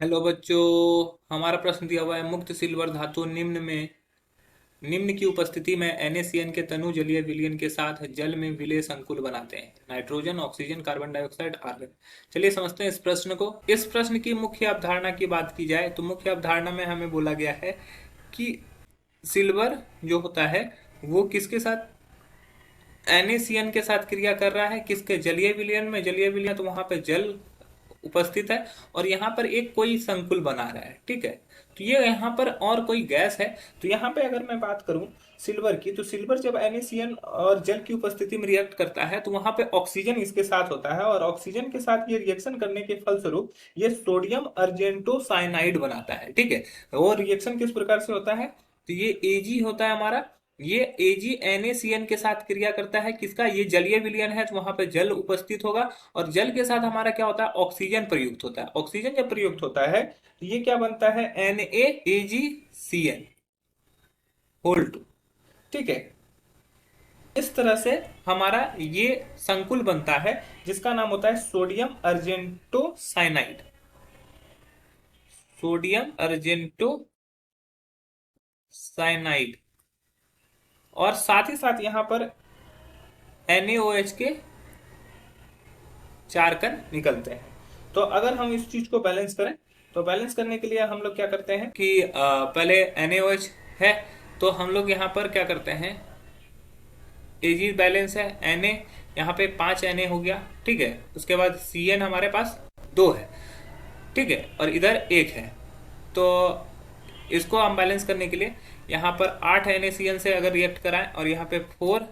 Hello बच्चों। हमारा प्रश्न दिया हुआ है, मुक्त सिल्वर धातु निम्न की उपस्थिति में NaCN के तनु जलीय विलयन के साथ जल में विलेय संकुल बनाते हैं। Nitrogen, oxygen, carbon dioxide, argon. चलिए समझते हैं इस प्रश्न को। इस प्रश्न की मुख्य अवधारणा की बात की जाए तो मुख्य अवधारणा में हमें बोला गया है कि सिल्वर जो होता है वो किसके साथ, NaCN के साथ क्रिया कर रहा है। किसके, जलीय विलयन में। जलीय विलयन तो वहां पे जल उपस्थित है और यहाँ पर एक कोई संकुल बना रहा है। ठीक है, तो ये यहाँ पर और कोई गैस है। तो यहाँ पे अगर मैं बात करूं सिल्वर की, तो सिल्वर जब NaCN और जल की उपस्थिति में रिएक्ट करता है तो वहां पे ऑक्सीजन इसके साथ होता है और ऑक्सीजन के साथ ये रिएक्शन करने के फलस्वरूप ये सोडियम अर्जेंटो साइनाइड बनाता है। ठीक है, और रिएक्शन किस प्रकार से होता है, तो ये Ag होता है हमारा। ये Ag NaCN के साथ क्रिया करता है। किसका, ये जलीय विलयन है तो वहां पे जल उपस्थित होगा और जल के साथ हमारा क्या होता है, ऑक्सीजन प्रयुक्त होता है। ऑक्सीजन जब प्रयुक्त होता है तो ये क्या बनता है, NaAgCN होल टू। ठीक है, इस तरह से हमारा ये संकुल बनता है जिसका नाम होता है sodium argentocyanide. Sodium argentocyanide. और साथ ही साथ यहाँ पर NaOH के 4 कण निकलते हैं। तो अगर हम इस चीज को बैलेंस करें तो बैलेंस करने के लिए हम लोग क्या करते हैं कि पहले NaOH है तो हम लोग यहाँ पर क्या करते हैं, Ag बैलेंस है, Na यहाँ पे 5 Na हो गया। ठीक है, उसके बाद Cn हमारे पास 2 है। ठीक है, और इधर 1 है। तो इसको हम बैलेंस करने के लिए यहाँ पर 8 NaCN से अगर रिएक्ट कराएं और यहाँ पे 4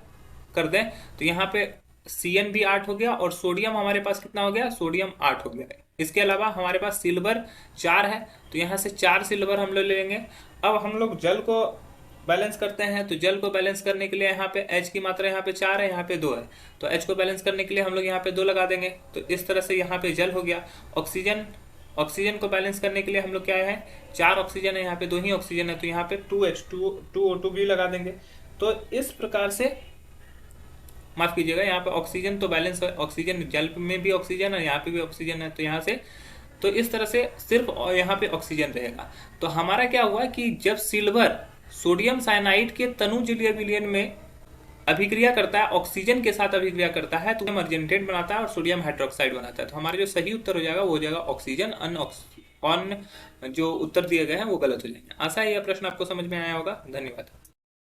कर दें तो यहाँ पे Cn भी 8 हो गया और सोडियम हमारे पास कितना हो गया, सोडियम 8 हो गया। इसके अलावा हमारे पास सिल्वर 4 है तो यहाँ से 4 सिल्वर हम लोग ले लेंगे। अब हम लोग जल को बैलेंस करते हैं तो जल को बैलेंस करने के लिए यहाँ पे H की मात्रा यहाँ पे 4 है, यहाँ पे 2 है। तो H को बैलेंस करने के लिए हम लोग यहाँ पे 2 लगा देंगे। तो इस तरह से यहाँ पे जल हो गया। ऑक्सीजन, ऑक्सीजन को बैलेंस करने के लिए हम लोग क्या है, 4 ऑक्सीजन है, यहाँ पे 2 ही ऑक्सीजन है तो यहाँ पे 2H2O2 भी लगा देंगे। तो इस प्रकार से, माफ कीजिएगा, यहाँ पे ऑक्सीजन तो बैलेंस है, ऑक्सीजन जल में भी ऑक्सीजन है, यहाँ पे भी ऑक्सीजन है, तो यहाँ से तो इस तरह से सिर्फ यहाँ पे ऑक्सीजन रहेगा। तो हमारा क्या हुआ कि जब सिल्वर सोडियम साइनाइड के तनु जलीय विलयन में अभिक्रिया करता है, ऑक्सीजन के साथ अभिक्रिया करता है तो अर्जेंटेट बनाता है और सोडियम हाइड्रोक्साइड बनाता है। तो हमारा जो सही उत्तर हो जाएगा वो हो जाएगा ऑक्सीजन। अन जो उत्तर दिए गए हैं वो गलत हो जाएंगे। आशा है यह प्रश्न आपको समझ में आया होगा। धन्यवाद।